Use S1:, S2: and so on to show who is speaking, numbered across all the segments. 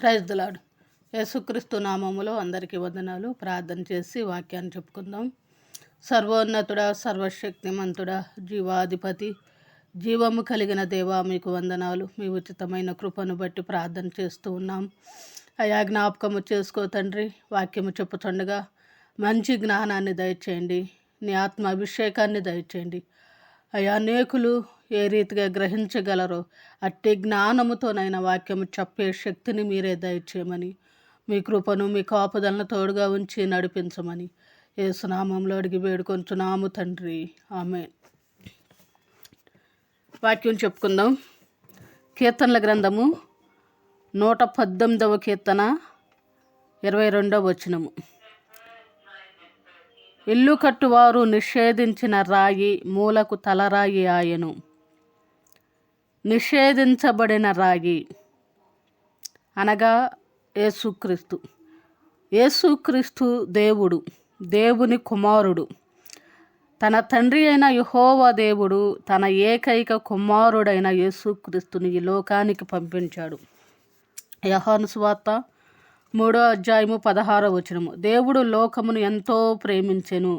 S1: Praise the lord. యేసుక్రీస్తు నామములో అందరికీ వందనాలు. ప్రార్థన చేసి వాక్యాన్ని చెప్పుకుందాం. సర్వోన్నతుడా, సర్వశక్తిమంతుడా, జీవాధిపతి, జీవము కలిగిన దేవా, మీకు వందనాలు. మీ ఉచితమైన కృపను బట్టి ప్రార్థన చేస్తూ ఉన్నాం. అయా, జ్ఞాపకము చేసుకో తండ్రి. వాక్యము చెప్పుతుండగా మంచి జ్ఞానాన్ని దయచేయండి, నీ ఆత్మ అభిషేకాన్ని దయచేయండి. అయా, అనేకులు ఏ రీతిగా గ్రహించగలరో అట్టి జ్ఞానముతోనైనా వాక్యము చెప్పే శక్తిని మీరే దయచేయమని, మీ కృపను మీ కాపుదలను తోడుగా ఉంచి నడిపించమని యేసునామంలో అడిగి వేడుకొంచున్నాము తండ్రి, ఆమేన్. వాక్యం చెప్పుకుందాం. కీర్తనల గ్రంథము 118వ కీర్తన 22వ వచనము. ఇల్లు కట్టువారు నిషేధించిన రాయి మూలకు తలరాయి ఆయను. నిషేధించబడిన రాయి అనగా యేసుక్రీస్తు. యేసుక్రీస్తు దేవుడు, దేవుని కుమారుడు. తన తండ్రి అయిన యెహోవా దేవుడు తన ఏకైక కుమారుడైన యేసుక్రీస్తుని ఈ లోకానికి పంపించాడు. యోహాను సువార్త 3వ అధ్యాయము 16వ వచనము. దేవుడు లోకమును ఎంతో ప్రేమించెను,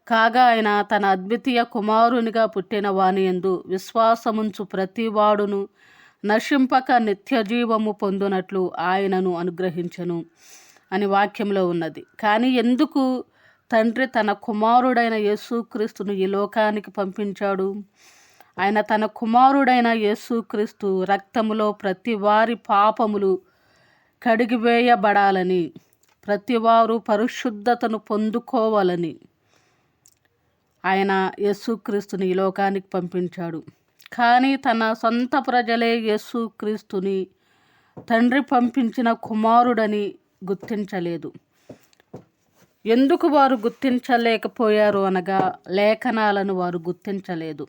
S1: కాగా ఆయన తన అద్వితీయ కుమారునిగా పుట్టిన వాని యందు విశ్వాసముంచు ప్రతివాడును నశింపక నిత్యజీవము పొందునట్లు ఆయనను అనుగ్రహించెను అని వాక్యంలో ఉన్నది. కానీ ఎందుకు తండ్రి తన కుమారుడైన యేసుక్రీస్తును ఈ లోకానికి పంపించాడు? ఆయన తన కుమారుడైన యేసుక్రీస్తు రక్తములో ప్రతి వారి పాపములు కడిగివేయబడాలని, ప్రతివారు పరిశుద్ధతను పొందుకోవాలని ఆయన యేసుక్రీస్తుని ఈ లోకానికి పంపించాడు. కానీ తన సొంత ప్రజలే యేసుక్రీస్తుని తండ్రి పంపించిన కుమారుడని గుర్తించలేదు. ఎందుకు వారు గుర్తించలేకపోయారు అనగా, లేఖనాలను వారు గుర్తించలేదు.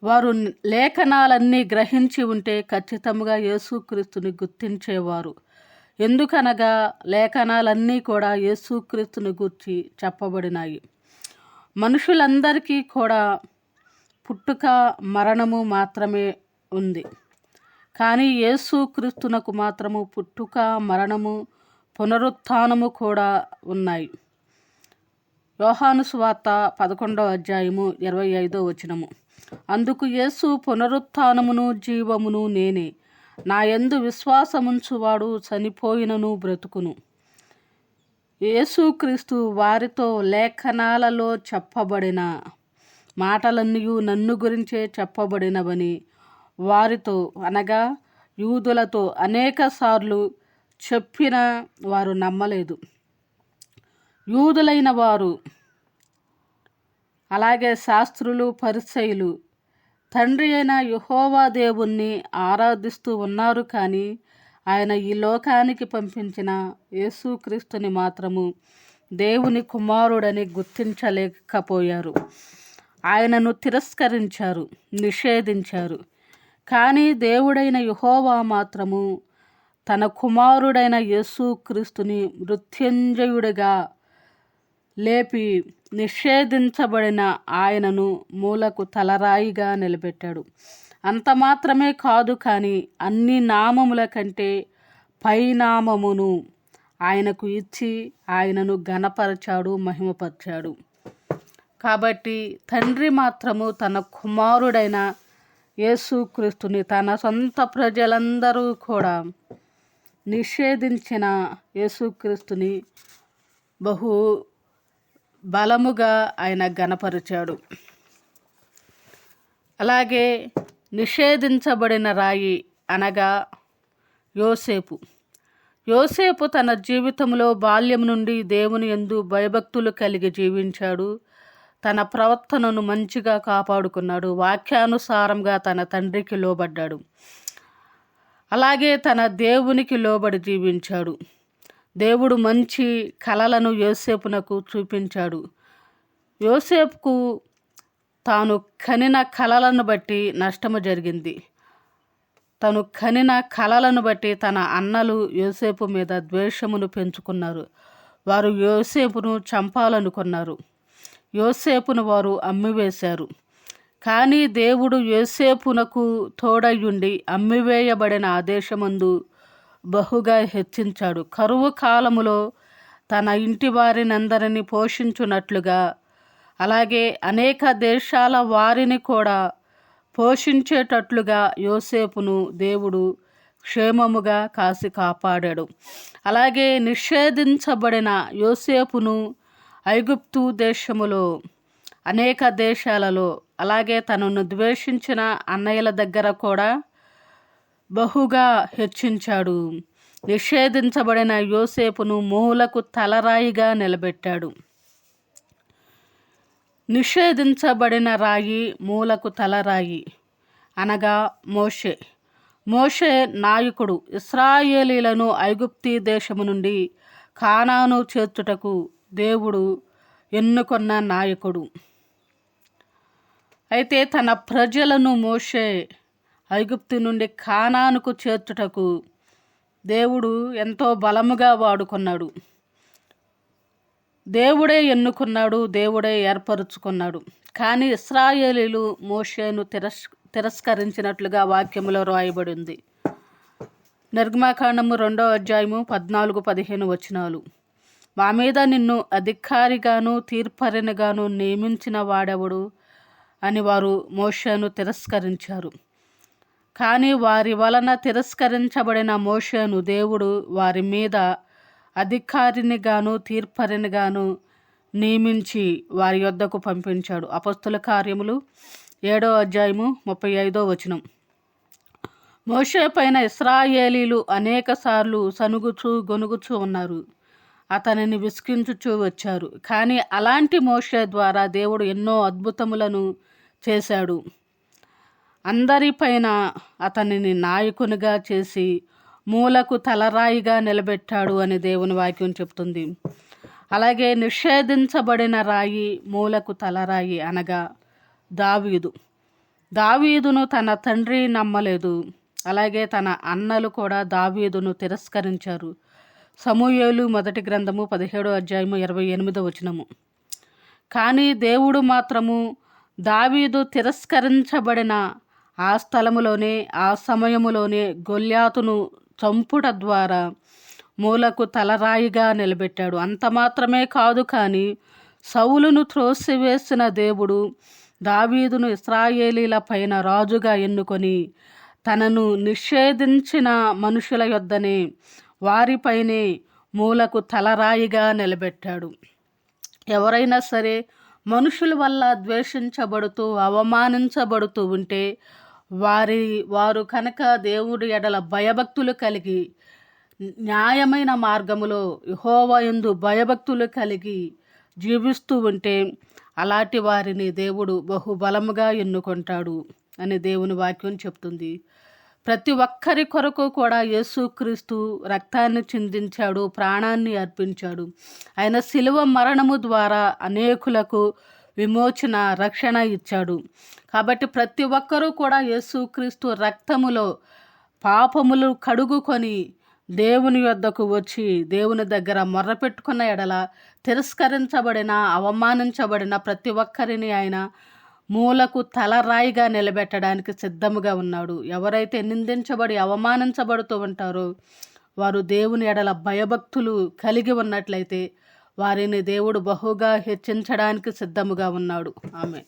S1: వారు లేఖనాలన్నీ గ్రహించి ఉంటే ఖచ్చితంగా యేసుక్రీస్తుని గుర్తించేవారు. ఎందుకనగా లేఖనాలన్నీ కూడా యేసుక్రీస్తుని గురించి చెప్పబడినాయి. మనుషులందరికీ కూడా పుట్టుక మరణము మాత్రమే ఉంది, కానీ యేసుక్రీస్తునకు మాత్రము పుట్టుక మరణము పునరుత్థానము కూడా ఉన్నాయి. యోహాను సువార్త 11వ అధ్యాయము 25వ వచనము. అందుకు యేసు, పునరుత్థానమును జీవమును నేనే, నా యందు విశ్వాసముంచువాడు చనిపోయినను బ్రతుకును. యేసుక్రీస్తు వారితో లేఖనాలలో చెప్పబడిన మాటలన్నీ నన్ను గురించే చెప్పబడినవని వారితో అనగా యూదులతో అనేక సార్లు చెప్పిన వారు నమ్మలేదు. యూదులైన వారు అలాగే శాస్త్రులు, పరిసయ్యులు తండ్రి అయిన యెహోవా దేవుణ్ణి ఆరాధిస్తూ ఉన్నారు, కానీ ఆయన ఈ లోకానికి పంపించిన యేసుక్రీస్తుని మాత్రము దేవుని కుమారుడని గుర్తించలేకపోయారు. ఆయనను తిరస్కరించారు, నిషేధించారు. కానీ దేవుడైన యెహోవా మాత్రము తన కుమారుడైన యేసుక్రీస్తుని మృత్యుంజయుడిగా లేపి నిషేధించబడిన ఆయనను మూలకు తలరాయిగా నిలబెట్టాడు. అంత మాత్రమే కాదు, కానీ అన్ని నామముల కంటే పైనామమును ఆయనకు ఇచ్చి ఆయనను ఘనపరచాడు, మహిమపరిచాడు. కాబట్టి తండ్రి మాత్రము తన కుమారుడైన యేసుక్రీస్తుని తన సొంత ప్రజలందరూ కూడా నిషేధించిన యేసుక్రీస్తుని బహు బలముగా ఆయన ఘనపరిచాడు. అలాగే నిషేధించబడిన రాయి అనగా యోసేపు. యోసేపు తన జీవితంలో బాల్యం నుండి దేవుని యందు భయభక్తులు కలిగి జీవించాడు. తన ప్రవర్తనను మంచిగా కాపాడుకున్నాడు. వాక్యానుసారంగా తన తండ్రికి లోబడ్డాడు. అలాగే తన దేవునికి లోబడి జీవించాడు. దేవుడు మంచి కలలను యోసేపునకు చూపించాడు. యోసేపుకు తాను కనిన కలలను బట్టి నష్టము జరిగింది. తను కనిన కలలను బట్టి తన అన్నలు యోసేపు మీద ద్వేషమును పెంచుకున్నారు. వారు యోసేపును చంపాలనుకున్నారు. యోసేపును వారు అమ్మివేశారు. కానీ దేవుడు యోసేపునకు తోడయ్యుండి అమ్మివేయబడిన ఆ దేశమందు బహుగా హెచ్చించాడు. కరువు కాలములో తన ఇంటి వారినందరినీ పోషించున్నట్లుగా అలాగే అనేక దేశాల వారిని కూడా పోషించేటట్లుగా యోసేపును దేవుడు క్షేమముగా కాసి కాపాడాడు. అలాగే నిషేధించబడిన యోసేపును ఐగుప్తు దేశములో అనేక దేశాలలో అలాగే తనను ద్వేషించిన అన్నయ్యల దగ్గర కూడా బహుగా హెచ్చించాడు. నిషేధించబడిన యోసేపును మూలకు తలరాయిగా నిలబెట్టాడు. నిషేధించబడిన రాయి మూలకు తలరాయి అనగా మోషే నాయకుడు. ఇశ్రాయేలీలను ఐగుప్తీ దేశము నుండి కానాను చేర్చుటకు దేవుడు ఎన్నుకొన్న నాయకుడు. అయితే తన ప్రజలను మోషే ఐగుప్తు నుండి కానానుకు చేర్చుటకు దేవుడు ఎంతో బలముగా వాడుకున్నాడు. దేవుడే ఎన్నుకున్నాడు, దేవుడే ఏర్పరుచుకున్నాడు. కానీ ఇశ్రాయేలీలు మోషేను తిరస్కరించినట్లుగా వాక్యములో రాయబడింది. నిర్గమకాండము 2వ అధ్యాయము 14-15 వచనాలు. మా మీద నిన్ను అధికారిగాను తీర్పరినిగాను నియమించిన వాడెవడు అని వారు మోషేను తిరస్కరించారు. కానీ వారి వలన తిరస్కరించబడిన మోషేను దేవుడు వారి మీద అధికారినిగాను తీర్పరినిగాను నియమించి వారి యొద్దకు పంపించాడు. అపొస్తలుల కార్యములు 7వ అధ్యాయము 35వ వచనం. మోషే పైన ఇశ్రాయేలీలు అనేక సార్లు సనుగుచూ గొనుగుచూ ఉన్నారు, అతనిని విసిగించుచూ వచ్చారు. కానీ అలాంటి మోషే ద్వారా దేవుడు ఎన్నో అద్భుతములను చేశాడు. అందరిపైన అతనిని నాయకునిగా చేసి మూలకు తలరాయిగా నిలబెట్టాడు అని దేవుని వాక్యం చెప్తుంది. అలాగే నిషేధించబడిన రాయి మూలకు తలరాయి అనగా దావీదును తన తండ్రి నమ్మలేదు. అలాగే తన అన్నలు కూడా దావీదును తిరస్కరించారు. సమూయేలు మొదటి గ్రంథము 17వ అధ్యాయము 28వ వచనము. కానీ దేవుడు మాత్రము దావీదు తిరస్కరించబడిన ఆ స్థలములోనే ఆ సమయములోనే గొల్యాతును చంపుట ద్వారా మూలకు తలరాయిగా నిలబెట్టాడు. అంత మాత్రమే కాదు, కానీ సౌలును త్రోసివేసిన దేవుడు దావీదును ఇశ్రాయేలీల పైన రాజుగా ఎన్నుకొని తనను నిషేధించిన మనుషుల యొద్దనే వారిపైనే మూలకు తలరాయిగా నిలబెట్టాడు. ఎవరైనా సరే మనుషుల వల్ల ద్వేషించబడుతూ అవమానించబడుతూ ఉంటే వారు కనుక దేవుడి ఎడల భయభక్తులు కలిగి న్యాయమైన మార్గములో యెహోవా యందు భయభక్తులు కలిగి జీవిస్తూ ఉంటే అలాంటి వారిని దేవుడు బహుబలముగా ఎన్నుకుంటాడు అని దేవుని వాక్యం చెప్తుంది. ప్రతి ఒక్కరి కొరకు కూడా యేసుక్రీస్తు రక్తాన్ని చిందించాడు, ప్రాణాన్ని అర్పించాడు. ఆయన శిలువ మరణము ద్వారా అనేకులకు విమోచన రక్షణ ఇచ్చాడు. కాబట్టి ప్రతి ఒక్కరూ కూడా యేసుక్రీస్తు రక్తములో పాపములు కడుగుకొని దేవుని యొద్దకు వచ్చి దేవుని దగ్గర మొర్రపెట్టుకున్న ఎడల తిరస్కరించబడిన అవమానించబడిన ప్రతి ఒక్కరిని ఆయన మూలకు తలరాయిగా నిలబెట్టడానికి సిద్ధముగా ఉన్నాడు. ఎవరైతే నిందించబడి అవమానించబడుతూ ఉంటారో వారు దేవుని ఎడల భయభక్తులు కలిగి ఉన్నట్లయితే వారిని దేవుడు బహుగా హెచ్చించడానికి సిద్ధముగా ఉన్నాడు. ఆమేన్.